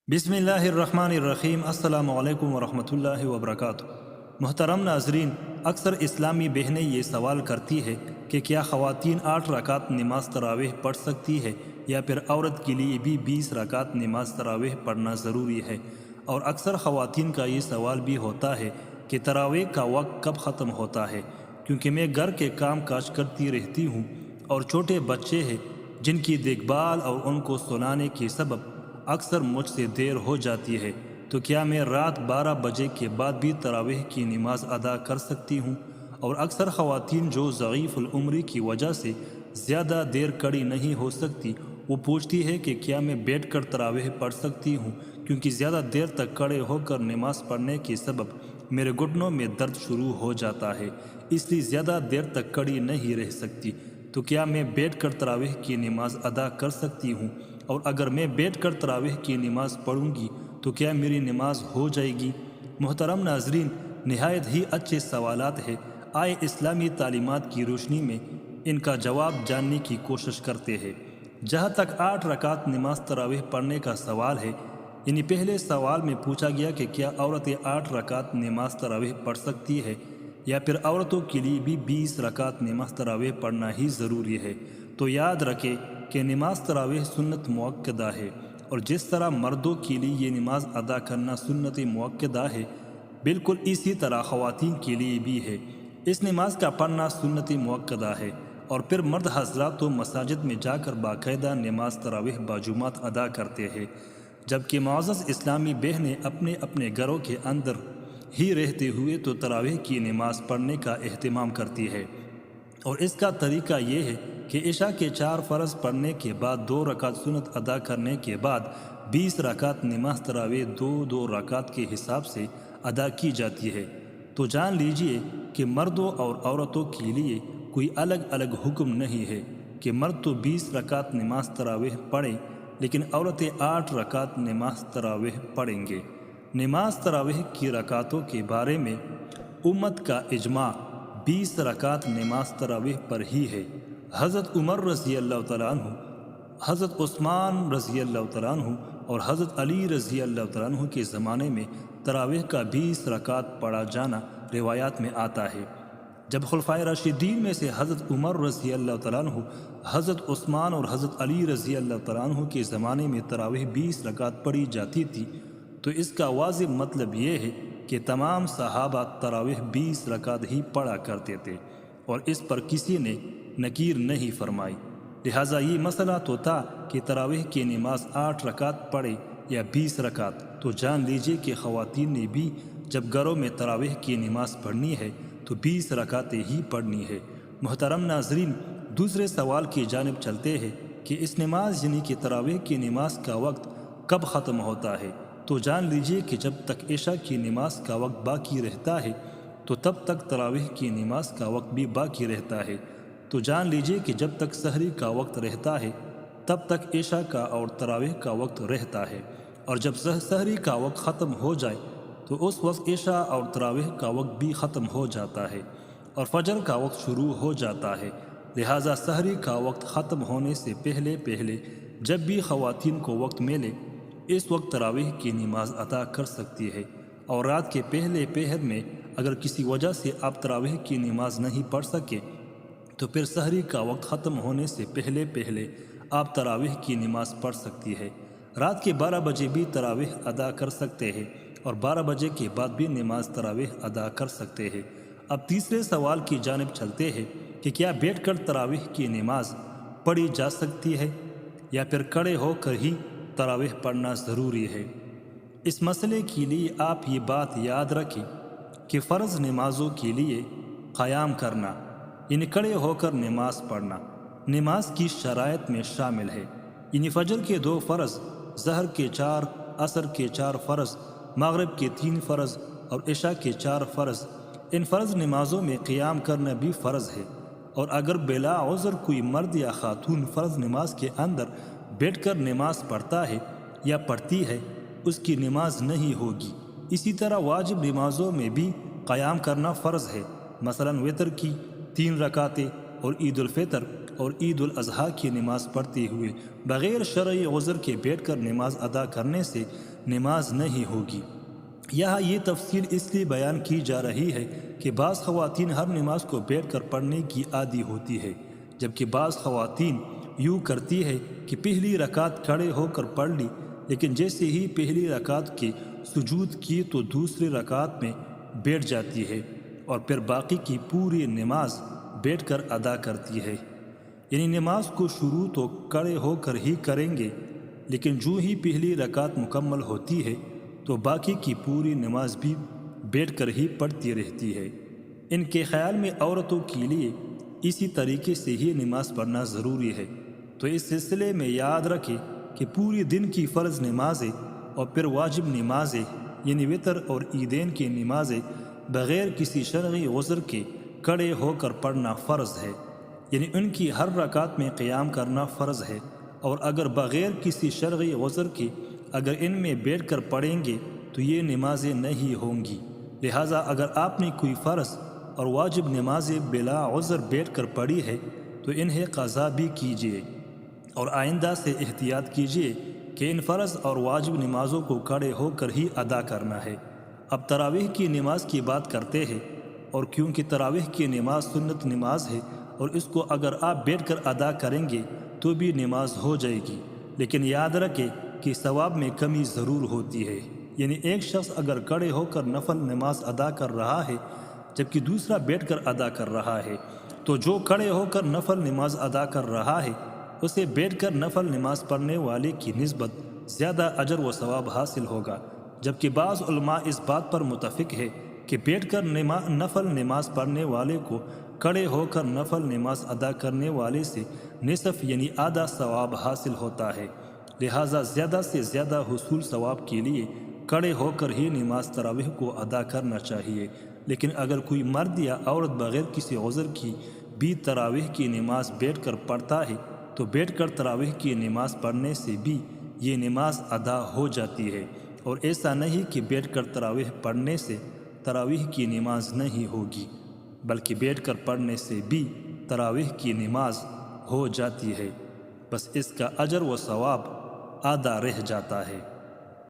بسم اللہ الرحمن الرحیم۔ السلام علیکم ورحمۃ اللہ وبرکاتہ۔ محترم ناظرین، اکثر اسلامی بہنیں یہ سوال کرتی ہے کہ کیا خواتین 8 رکعت نماز تراویح پڑھ سکتی ہے یا پھر عورت کے لیے بھی 20 رکعت نماز تراویح پڑھنا ضروری ہے؟ اور اکثر خواتین کا یہ سوال بھی ہوتا ہے کہ تراویح کا وقت کب ختم ہوتا ہے، کیونکہ میں گھر کے کام کاج کرتی رہتی ہوں اور چھوٹے بچے ہیں جن کی دیکھ بھال اور ان کو سلانے کے سبب اکثر مجھ سے دیر ہو جاتی ہے، تو کیا میں رات 12 بجے کے بعد بھی تراویح کی نماز ادا کر سکتی ہوں؟ اور اکثر خواتین جو ضعیف العمری کی وجہ سے زیادہ دیر کھڑی نہیں ہو سکتی، وہ پوچھتی ہے کہ کیا میں بیٹھ کر تراویح پڑھ سکتی ہوں، کیونکہ زیادہ دیر تک کھڑے ہو کر نماز پڑھنے کے سبب میرے گھٹنوں میں درد شروع ہو جاتا ہے، اس لیے زیادہ دیر تک کھڑی نہیں رہ سکتی۔ تو کیا میں بیٹھ کر تراویح کی نماز ادا کر سکتی ہوں؟ اور اگر میں بیٹھ کر تراویح کی نماز پڑھوں گی تو کیا میری نماز ہو جائے گی؟ محترم ناظرین، نہایت ہی اچھے سوالات ہیں۔ آئے اسلامی تعلیمات کی روشنی میں ان کا جواب جاننے کی کوشش کرتے ہیں۔ جہاں تک 8 رکعت نماز تراویح پڑھنے کا سوال ہے، یعنی پہلے سوال میں پوچھا گیا کہ کیا عورتیں 8 رکعت نماز تراویح پڑھ سکتی ہے یا پھر عورتوں کے لیے بھی 20 رکعت نماز تراویح پڑھنا ہی ضروری ہے؟ تو یاد رکھیں کہ نماز تراویح سنت مؤکدہ ہے، اور جس طرح مردوں کے لیے یہ نماز ادا کرنا سنت مؤکدہ ہے، بالکل اسی طرح خواتین کے لیے بھی ہے۔ اس نماز کا پڑھنا سنت مؤکدہ ہے، اور پھر مرد حضرات تو مساجد میں جا کر باقاعدہ نماز تراویح باجماعت ادا کرتے ہیں، جبکہ معزز اسلامی بہنیں اپنے اپنے گھروں کے اندر ہی رہتے ہوئے تو تراویح کی نماز پڑھنے کا اہتمام کرتی ہے۔ اور اس کا طریقہ یہ ہے کہ عشاء کے 4 فرض پڑھنے کے بعد 2 رکعت سنت ادا کرنے کے بعد 20 رکعت نماز تراویح 2 رکعت کے حساب سے ادا کی جاتی ہے۔ تو جان لیجئے کہ مردوں اور عورتوں کے لیے کوئی الگ الگ حکم نہیں ہے کہ مرد تو 20 رکعت نماز تراویح پڑھیں لیکن عورتیں 8 رکعت نماز تراویح پڑھیں گے۔ نماز تراویح کی رکعتوں کے بارے میں امت کا اجماع 20 رکعت نماز تراویح پر ہی ہے۔ حضرت عمر رضی اللہ تعالیٰ عنہ، حضرت عثمان رضی اللہ تعالیٰ عنہ اور حضرت علی رضی اللہ تعالیٰ عنہ کے زمانے میں تراویح کا 20 رکعت پڑھا جانا روایات میں آتا ہے۔ جب خلفائے راشدین میں سے حضرت عمر رضی اللہ تعالیٰ عنہ، حضرت عثمان اور حضرت علی رضی اللہ تعالیٰ عنہ کے زمانے میں تراویح 20 رکعت پڑھی جاتی تھی، تو اس کا واضح مطلب یہ ہے کہ تمام صحابہ تراویح 20 رکعت ہی پڑھا کرتے تھے، اور اس پر کسی نے نکیر نہیں فرمائی۔ لہٰذا یہ مسئلہ تو تھا کہ تراویح کی نماز 8 رکعت پڑھے یا 20 رکعت، تو جان لیجئے کہ خواتین نے بھی جب گھروں میں تراویح کی نماز پڑھنی ہے تو 20 رکعتیں ہی پڑھنی ہے۔ محترم ناظرین، دوسرے سوال کی جانب چلتے ہیں کہ اس نماز یعنی کہ تراویح کی نماز کا وقت کب ختم ہوتا ہے؟ تو جان لیجئے کہ جب تک عشاء کی نماز کا وقت باقی رہتا ہے تو تب تک تراویح کی نماز کا وقت بھی باقی رہتا ہے۔ تو جان لیجئے کہ جب تک سحری کا وقت رہتا ہے تب تک عشاء کا اور تراویح کا وقت رہتا ہے، اور جب سحری کا وقت ختم ہو جائے تو اس وقت عشاء اور تراویح کا وقت بھی ختم ہو جاتا ہے اور فجر کا وقت شروع ہو جاتا ہے۔ لہٰذا سحری کا وقت ختم ہونے سے پہلے پہلے جب بھی خواتین کو وقت ملے اس وقت تراویح کی نماز ادا کر سکتی ہے، اور رات کے پہلے پہر میں اگر کسی وجہ سے آپ تراویح کی نماز نہیں پڑھ سکے تو پھر سحری کا وقت ختم ہونے سے پہلے پہلے آپ تراویح کی نماز پڑھ سکتی ہے۔ رات کے 12 بجے بھی تراویح ادا کر سکتے ہیں، اور 12 بجے کے بعد بھی نماز تراویح ادا کر سکتے ہیں۔ اب تیسرے سوال کی جانب چلتے ہیں کہ کیا بیٹھ کر تراویح کی نماز پڑھی جا سکتی ہے یا پھر کھڑے ہو کر ہی تراویح پڑھنا ضروری ہے؟ اس مسئلے کے لیے آپ یہ بات یاد رکھیں کہ فرض نمازوں کے لیے قیام کرنا یعنی کھڑے ہو کر نماز پڑھنا نماز کی شرائط میں شامل ہے، یعنی فجر کے 2 فرض، ظہر کے 4، عصر کے 4 فرض، مغرب کے 3 فرض اور عشاء کے 4 فرض۔ ان فرض نمازوں میں قیام کرنا بھی فرض ہے، اور اگر بلا عذر کوئی مرد یا خاتون فرض نماز کے اندر بیٹھ کر نماز پڑھتا ہے یا پڑھتی ہے اس کی نماز نہیں ہوگی۔ اسی طرح واجب نمازوں میں بھی قیام کرنا فرض ہے، مثلا وتر کی 3 رکعتیں اور عید الفطر اور عید الاضحیٰ کی نماز پڑھتے ہوئے بغیر شرعی عذر کے بیٹھ کر نماز ادا کرنے سے نماز نہیں ہوگی۔ یہاں یہ تفصیل اس لیے بیان کی جا رہی ہے کہ بعض خواتین ہر نماز کو بیٹھ کر پڑھنے کی عادی ہوتی ہے، جبکہ بعض خواتین یوں کرتی ہے کہ پہلی رکعت کھڑے ہو کر پڑھ لی، لیکن جیسے ہی پہلی رکعت کے سجود کی تو دوسری رکعت میں بیٹھ جاتی ہے اور پھر باقی کی پوری نماز بیٹھ کر ادا کرتی ہے۔ یعنی نماز کو شروع تو کھڑے ہو کر ہی کریں گے، لیکن جو ہی پہلی رکعت مکمل ہوتی ہے تو باقی کی پوری نماز بھی بیٹھ کر ہی پڑھتی رہتی ہے۔ ان کے خیال میں عورتوں کے لیے اسی طریقے سے ہی نماز پڑھنا ضروری ہے، تو اس سلسلے میں یاد رکھیں کہ پوری دن کی فرض نمازیں اور پھر واجب نمازیں یعنی وتر اور عیدین کی نمازیں بغیر کسی شرعی عذر کے کھڑے ہو کر پڑھنا فرض ہے، یعنی ان کی ہر رکعت میں قیام کرنا فرض ہے، اور اگر بغیر کسی شرعی عذر کے اگر ان میں بیٹھ کر پڑھیں گے تو یہ نمازیں نہیں ہوں گی۔ لہٰذا اگر آپ نے کوئی فرض اور واجب نمازیں بلا عذر بیٹھ کر پڑھی ہے تو انہیں قضا بھی کیجیے، اور آئندہ سے احتیاط کیجیے کہ ان فرض اور واجب نمازوں کو کھڑے ہو کر ہی ادا کرنا ہے۔ اب تراویح کی نماز کی بات کرتے ہیں، اور کیونکہ تراویح کی نماز سنت نماز ہے اور اس کو اگر آپ بیٹھ کر ادا کریں گے تو بھی نماز ہو جائے گی، لیکن یاد رکھیں کہ ثواب میں کمی ضرور ہوتی ہے۔ یعنی ایک شخص اگر کھڑے ہو کر نفل نماز ادا کر رہا ہے جبکہ دوسرا بیٹھ کر ادا کر رہا ہے، تو جو کھڑے ہو کر نفل نماز ادا کر رہا ہے اسے بیٹھ کر نفل نماز پڑھنے والے کی نسبت زیادہ اجر و ثواب حاصل ہوگا، جبکہ بعض علماء اس بات پر متفق ہے کہ بیٹھ کر نفل نماز پڑھنے والے کو کھڑے ہو کر نفل نماز ادا کرنے والے سے نصف یعنی آدھا ثواب حاصل ہوتا ہے۔ لہٰذا زیادہ سے زیادہ حصول ثواب کے لیے کھڑے ہو کر ہی نماز تراویح کو ادا کرنا چاہیے، لیکن اگر کوئی مرد یا عورت بغیر کسی عذر کی بھی تراویح کی نماز بیٹھ کر پڑھتا ہے تو بیٹھ کر تراویح کی نماز پڑھنے سے بھی یہ نماز ادا ہو جاتی ہے، اور ایسا نہیں کہ بیٹھ کر تراویح پڑھنے سے تراویح کی نماز نہیں ہوگی، بلکہ بیٹھ کر پڑھنے سے بھی تراویح کی نماز ہو جاتی ہے، بس اس کا اجر و ثواب آدھا رہ جاتا ہے۔